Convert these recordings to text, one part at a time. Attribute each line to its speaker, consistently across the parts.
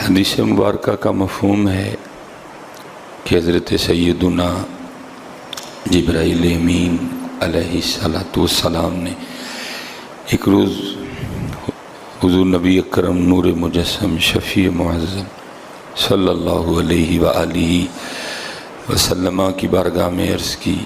Speaker 1: حدیث مبارکہ کا مفہوم ہے کہ حضرت سیدنا جبرائیل امین علیہ السلام نے ایک روز حضور نبی اکرم نور مجسم شفیع معظم صلی اللہ علیہ وآلہ وسلم کی بارگاہ میں عرض کی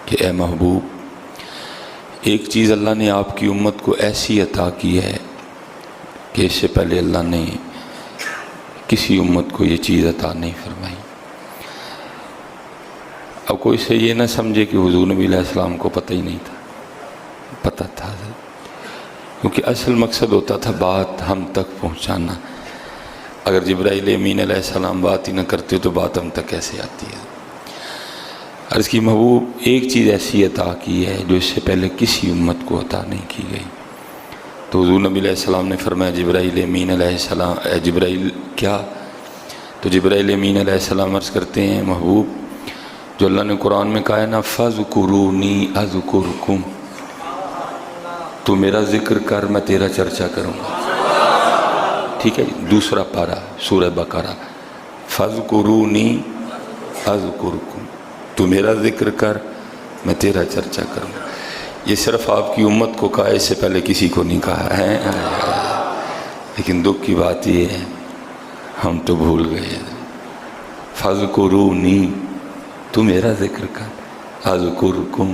Speaker 1: کہ اے محبوب، ایک چیز اللہ نے آپ کی امت کو ایسی عطا کی ہے کہ اس سے پہلے اللہ نے کسی امت کو یہ چیز عطا نہیں فرمائی۔ اب کوئی سے یہ نہ سمجھے کہ حضور نبی علیہ السلام کو پتہ ہی نہیں تھا، پتہ تھا، کیونکہ اصل مقصد ہوتا تھا بات ہم تک پہنچانا۔ اگر جبرائیل امین علیہ السلام بات ہی نہ کرتے تو بات ہم تک کیسے آتی ہے؟ عرض کی محبوب، ایک چیز ایسی عطا کی ہے جو اس سے پہلے کسی امت کو عطا نہیں کی گئی۔ تو حضور نبی علیہ السلام نے فرمایا جبرائیل امین علیہ السلام، اے جبرائیل کیا؟ تو جبرائیل امین علیہ السلام عرض کرتے ہیں محبوب، جو اللہ نے قرآن میں کہا ہے نا فَاذْكُرُونِي أَذْكُرْكُمْ، تو میرا ذکر کر میں تیرا چرچا کروں گا۔ ٹھیک ہے، دوسرا پارہ سورہ بقرہ، فَاذْكُرُونِي أَذْكُرْكُمْ، تو میرا ذکر کر میں تیرا چرچا کروں گا۔ یہ صرف آپ کی امت کو کہا، اس سے پہلے کسی کو نہیں کہا ہے۔ لیکن دکھ کی بات یہ ہے ہم تو بھول گئے۔ فَاذْكُرُونِي، تو میرا ذکر کر، اذکرکم،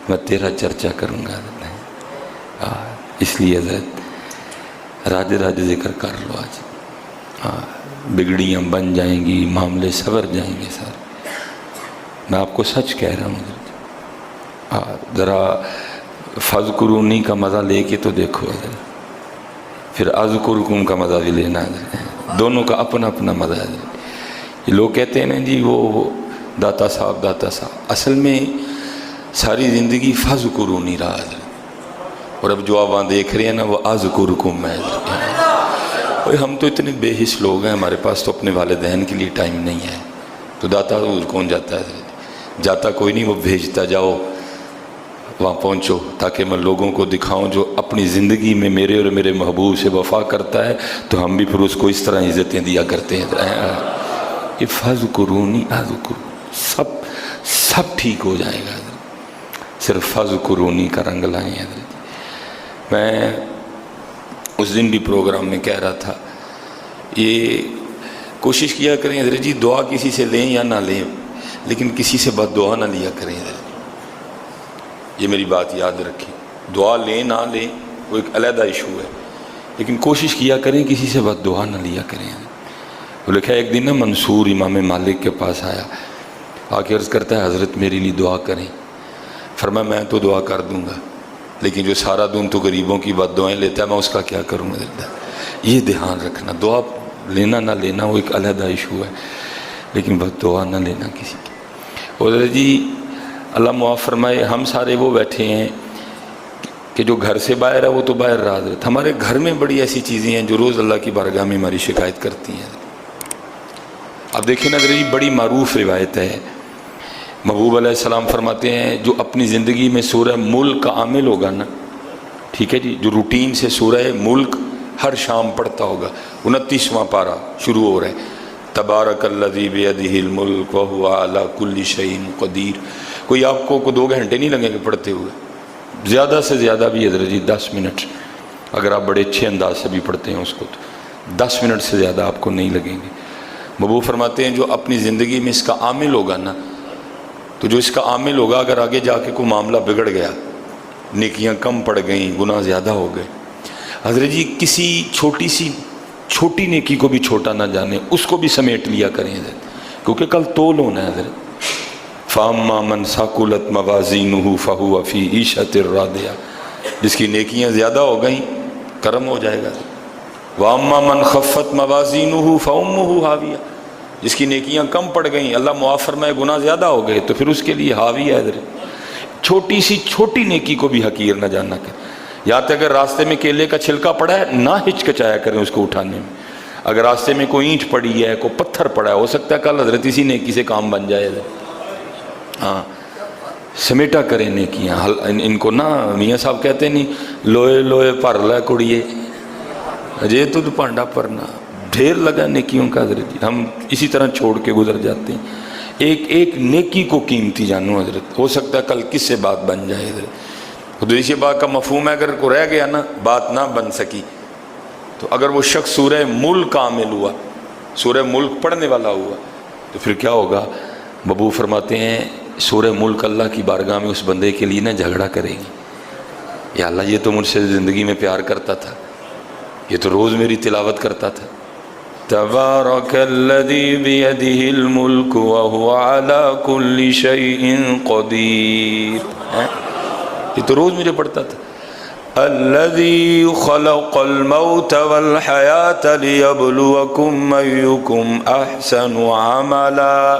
Speaker 1: میں تیرا چرچا کروں گا۔ اس لیے حضرت راج ذکر کر لو آج، بگڑیاں بن جائیں گی، معاملے سور جائیں گے سارے۔ میں آپ کو سچ کہہ رہا ہوں، ذرا فَاذْكُرُونِی کا مزہ لے کے تو دیکھو حضرت، پھر اذکرکم کا مزہ بھی لینا حضرت، دونوں کا اپنا اپنا مزہ ہے حضرت۔ یہ لوگ کہتے ہیں نا جی وہ داتا صاحب داتا صاحب، اصل میں ساری زندگی فَاذْكُرُونِی رہا حضرت، اور اب جو آپ وہاں دیکھ رہے ہیں نا وہ اذکرکم ہے حضرت۔ ہم تو اتنے بے حس لوگ ہیں، ہمارے پاس تو اپنے والدین کے لیے ٹائم نہیں ہے، تو داتا کون جاتا ہے حضرت؟ جاتا کوئی نہیں، وہ بھیجتا جاؤ وہاں پہنچو، تاکہ میں لوگوں کو دکھاؤں جو اپنی زندگی میں میرے اور میرے محبوب سے وفا کرتا ہے تو ہم بھی پھر اس کو اس طرح عزتیں دیا کرتے ہیں۔ یہ فَاذْكُرُونِی أَذْكُرْكُمْ، سب ٹھیک ہو جائے گا حضرت، صرف فَاذْكُرُونِی کا رنگ لائیں حضرت۔ میں اس دن بھی پروگرام میں کہہ رہا تھا، یہ کوشش کیا کریں حضرت جی، دعا کسی سے لیں یا نہ لیں، لیکن کسی سے بد دعا نہ لیا کریں حضرت، یہ میری بات یاد رکھیں۔ دعا لیں نہ لیں وہ ایک علیحدہ ایشو ہے، لیکن کوشش کیا کریں کسی سے بد دعا نہ لیا کریں۔ وہ لکھا ایک دن نا منصور امام مالک کے پاس آیا، آ کے عرض کرتا ہے حضرت میرے لیے دعا کریں۔ فرمایا میں تو دعا کر دوں گا، لیکن جو سارا دن تو غریبوں کی بد دعائیں لیتا ہے میں اس کا کیا کروں حضرت؟ یہ دھیان رکھنا، دعا لینا نہ لینا وہ ایک علیحدہ ایشو ہے، لیکن بد دعا نہ لینا کسی کی۔ حضرت جی اللہ معاف فرمائے، ہم سارے وہ بیٹھے ہیں کہ جو گھر سے باہر ہے وہ تو باہر رہا حضرت، ہمارے گھر میں بڑی ایسی چیزیں ہیں جو روز اللہ کی بارگاہ میں ہماری شکایت کرتی ہیں۔ اب دیکھیں نا حضرت جی، بڑی معروف روایت ہے، محبوب علیہ السلام فرماتے ہیں جو اپنی زندگی میں سورہ ملک کا عامل ہوگا نا، ٹھیک ہے جی، جو روٹین سے سورہ ملک ہر شام پڑھتا ہوگا، 29واں پارہ شروع ہو رہا ہے، تبارک الذی بیدہ الملک وہو علی کل شیء قدیر۔ کوئی آپ کو 2 گھنٹے نہیں لگیں گے پڑھتے ہوئے، زیادہ سے زیادہ بھی حضرت جی 10 منٹ، اگر آپ بڑے اچھے انداز سے بھی پڑھتے ہیں اس کو تو 10 منٹ سے زیادہ آپ کو نہیں لگیں گے۔ محبوب فرماتے ہیں جو اپنی زندگی میں اس کا عامل ہوگا نا، تو جو اس کا عامل ہوگا اگر آگے جا کے کوئی معاملہ بگڑ گیا، نیکیاں کم پڑ گئیں، گناہ زیادہ ہو گئے، حضرت جی کسی چھوٹی نیکی کو بھی چھوٹا نہ جانے، اس کو بھی سمیٹ لیا کریں حضرت، کیونکہ کل تول ہونا ہے حضرت۔ فَأَمَّا مَنْ ثَقُلَتْ مَوَازِينُهُ فَهُوَ فِي عِيشَةٍ رَاضِيَةٍ، جس کی نیکیاں زیادہ ہو گئیں کرم ہو جائے گا۔ وَأَمَّا مَنْ خَفَّتْ مَوَازِينُهُ فَأُمُّهُ هَاوِيَةٌ، جس کی نیکیاں کم پڑ گئیں، اللہ معاف فرمائے گناہ زیادہ ہو گئے، تو پھر اس کے لیے حاوی ہے حضرت۔ چھوٹی نیکی کو بھی حقیر نہ جاننا کریں، یا تک اگر راستے میں کیلے کا چھلکا پڑا ہے نہ ہچکچایا کریں اس کو اٹھانے میں، اگر راستے میں کوئی اینٹ پڑی ہے، کوئی پتھر پڑا ہے، ہو سکتا ہے کل حضرت اسی نیکی سے کام بن جائے حضرت۔ ہاں سمیٹا کریں نیکیاں، ان کو نا میاں صاحب کہتے نہیں لوئے لوئے پر لے کڑیے، اجے تو پانڈا پرنا، ڈھیر لگا نیکیوں کا حضرت جی، ہم اسی طرح چھوڑ کے گزر جاتے ہیں۔ ایک ایک نیکی کو قیمتی جانو حضرت، ہو سکتا ہے کل کس سے بات بن جائے حضرت۔ حدیث پاک کا مفہوم ہے اگر کو رہ گیا نا، بات نہ بن سکی، تو اگر وہ شخص سورہ ملک کامل ہوا، سورہ ملک پڑھنے والا ہوا، تو پھر کیا ہوگا؟ بابو فرماتے ہیں سورہ ملک اللہ کی بارگاہ میں اس بندے کے لیے نہ جھگڑا کرے گی، یا اللہ یہ تو مجھ سے زندگی میں پیار کرتا تھا، یہ تو روز میری تلاوت کرتا تھا، تبارک الذی بیدہ الملک وہو علی کل شیء قدیر، یہ تو روز مجھے پڑھتا تھا، الذی خلق الموت والحیاۃ لیبلوکم ایکم احسن عملا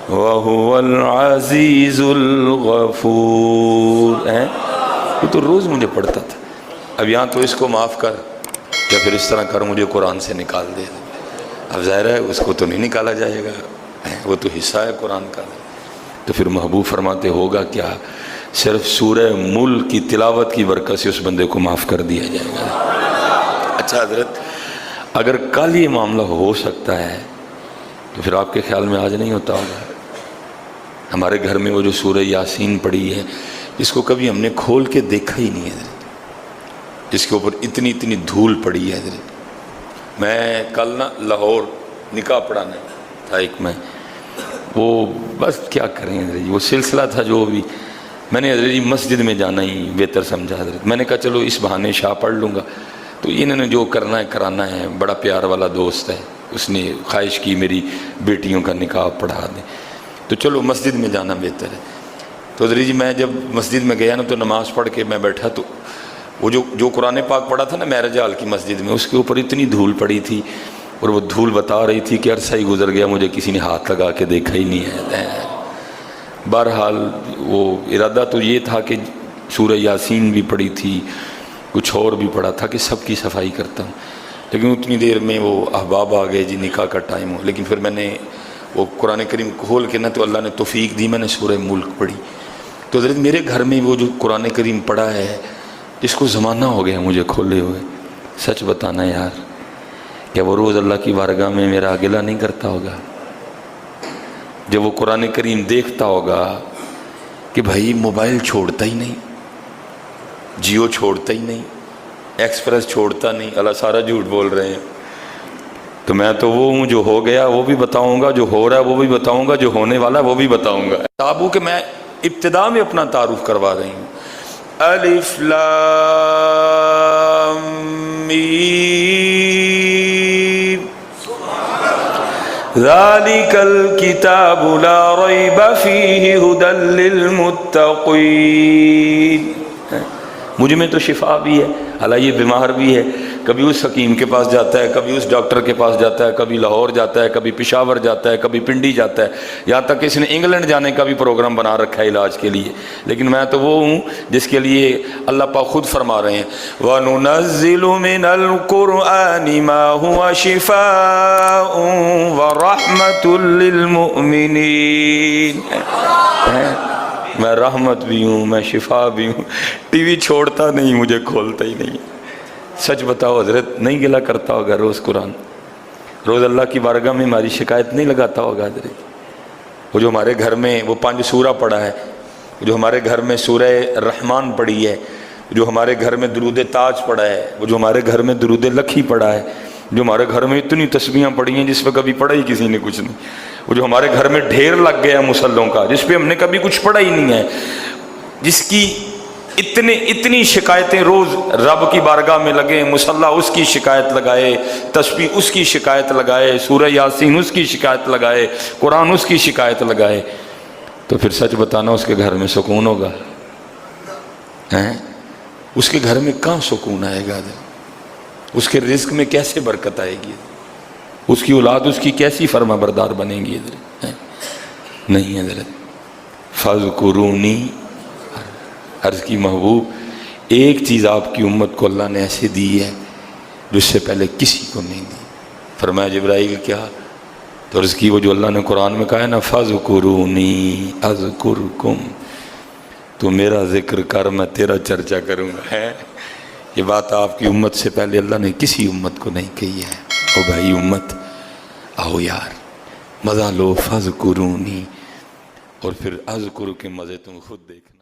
Speaker 1: وہو العزیز الغفور، یہ تو روز مجھے پڑھتا تھا، اب یہاں تو اس کو معاف کر، یا پھر اس طرح کر مجھے قرآن سے نکال دے۔ اب ظاہر ہے اس کو تو نہیں نکالا جائے گا، وہ تو حصہ ہے قرآن کا۔ تو پھر محبوب فرماتے ہوگا کیا؟ صرف سورہ ملک کی تلاوت کی برکت سے اس بندے کو معاف کر دیا جائے گا۔ اچھا حضرت، اگر کل یہ معاملہ ہو سکتا ہے تو پھر آپ کے خیال میں آج نہیں ہوتا ہوگا؟ ہمارے گھر میں وہ جو سورہ یاسین پڑھی ہے، اس کو کبھی ہم نے کھول کے دیکھا ہی نہیں ہے حضرت، اس کے اوپر اتنی اتنی دھول پڑی ہے حضرت۔ میں کل نا لاہور نکاح پڑھانا تھا ایک، میں وہ بس کیا کریں حضرت، وہ سلسلہ تھا جو بھی، میں نے حضرت جی مسجد میں جانا ہی بہتر سمجھا حضرت، میں نے کہا چلو اس بہانے شاہ پڑھ لوں گا، تو انہوں نے جو کرنا ہے کرانا ہے، بڑا پیار والا دوست ہے، اس نے خواہش کی میری بیٹیوں کا نکاح پڑھا دیں، تو چلو مسجد میں جانا بہتر ہے۔ تو حضرت جی میں جب مسجد میں گیا نا تو نماز پڑھ کے میں بیٹھا، تو وہ جو قرآن پاک پڑھا تھا نا معراج حال کی مسجد میں، اس کے اوپر اتنی دھول پڑی تھی، اور وہ دھول بتا رہی تھی کہ عرصہ ہی گزر گیا مجھے کسی نے ہاتھ لگا کے دیکھا ہی نہیں ہے۔ بہرحال وہ ارادہ تو یہ تھا کہ سورہ یاسین بھی پڑھی تھی، کچھ اور بھی پڑھا تھا کہ سب کی صفائی کرتا ہوں، لیکن اتنی دیر میں وہ احباب آ گئے جی نکاح کا ٹائم ہو، لیکن پھر میں نے وہ قرآن کریم کھول کے نا تو اللہ نے توفیق دی، میں نے سورہ ملک پڑھی۔ تو حضرت میرے گھر میں وہ جو قرآن کریم پڑھا ہے، اس کو زمانہ ہو گیا مجھے کھولے ہوئے، سچ بتانا یار، کیا وہ روز اللہ کی بارگاہ میں میرا گلہ نہیں کرتا ہوگا؟ جب وہ قرآن کریم دیکھتا ہوگا کہ بھائی موبائل چھوڑتا ہی نہیں، جیو چھوڑتا ہی نہیں، ایکسپریس چھوڑتا نہیں، اللہ سارا جھوٹ بول رہے ہیں، تو میں تو وہ ہوں جو ہو گیا وہ بھی بتاؤں گا، جو ہو رہا ہے وہ بھی بتاؤں گا، جو ہونے والا ہے وہ بھی بتاؤں گا۔ تابو کہ میں ابتدا میں اپنا تعارف کروا رہی ہوں، الف لام میم ذالک الکتاب لا ریب فیہ ھدی للمتقین۔ مجھ میں تو شفا بھی ہے، حالانکہ یہ بیمار بھی ہے، کبھی اس حکیم کے پاس جاتا ہے، کبھی اس ڈاکٹر کے پاس جاتا ہے، کبھی لاہور جاتا ہے، کبھی پشاور جاتا ہے، کبھی پنڈی جاتا ہے، یہاں تک کہ اس نے انگلینڈ جانے کا بھی پروگرام بنا رکھا ہے علاج کے لیے، لیکن میں تو وہ ہوں جس کے لیے اللہ پاک خود فرما رہے ہیں وَنُنَزِّلُ مِنَ الْقُرْآنِ مَا هُوَ شِفَاءٌ وَرَحْمَةٌ لِّلْمُؤْمِنِينَ۔ میں رحمت بھی ہوں، میں شفا بھی ہوں، ٹی وی چھوڑتا نہیں، مجھے کھولتا ہی نہیں۔ سچ بتاؤ حضرت، نہیں گلا کرتا ہوگا روز قرآن؟ روز اللہ کی بارگاہ میں ہماری شکایت نہیں لگاتا ہوگا حضرت؟ وہ جو ہمارے گھر میں وہ 5 سورہ پڑھا ہے، جو ہمارے گھر میں سورہ رحمان پڑھی ہے، جو ہمارے گھر میں درود تاج پڑھا ہے، وہ جو ہمارے گھر میں درود لکھی پڑھا ہے، جو ہمارے گھر میں اتنی تسبیحاں پڑھی ہیں جس پہ کبھی پڑھا ہی کسی نے کچھ نہیں، وہ جو ہمارے گھر میں ڈھیر لگ گیا مصلوں کا جس پہ ہم نے کبھی کچھ پڑھا ہی نہیں ہے، جس کی اتنی شکایتیں روز رب کی بارگاہ میں لگے، مصلی اس کی شکایت لگائے، تسبیح اس کی شکایت لگائے، سورہ یاسین اس کی شکایت لگائے، قرآن اس کی شکایت لگائے، تو پھر سچ بتانا اس کے گھر میں سکون ہوگا؟ اس کے گھر میں کہاں سکون آئے گا؟ اس کے رزق میں کیسے برکت آئے گی؟ اس کی اولاد اس کی کیسی فرما بردار بنے گی؟ نہیں حضرت، فَاذْكُرُونِي، عرض کی محبوب ایک چیز آپ کی امت کو اللہ نے ایسے دی ہے جو اس سے پہلے کسی کو نہیں دی۔ فرمایا جبرائیل کیا؟ تو عرض کی وہ جو اللہ نے قرآن میں کہا ہے نا فَاذْكُرُونِي أَذْكُرْكُمْ، تو میرا ذکر کر میں تیرا چرچا کروں گا۔ یہ بات آپ کی امت سے پہلے اللہ نے کسی امت کو نہیں کہی ہے۔ او بھائی امت آؤ یار مزہ لو فذکرونی، اور پھر اذکر کے مزے تم خود دیکھنا.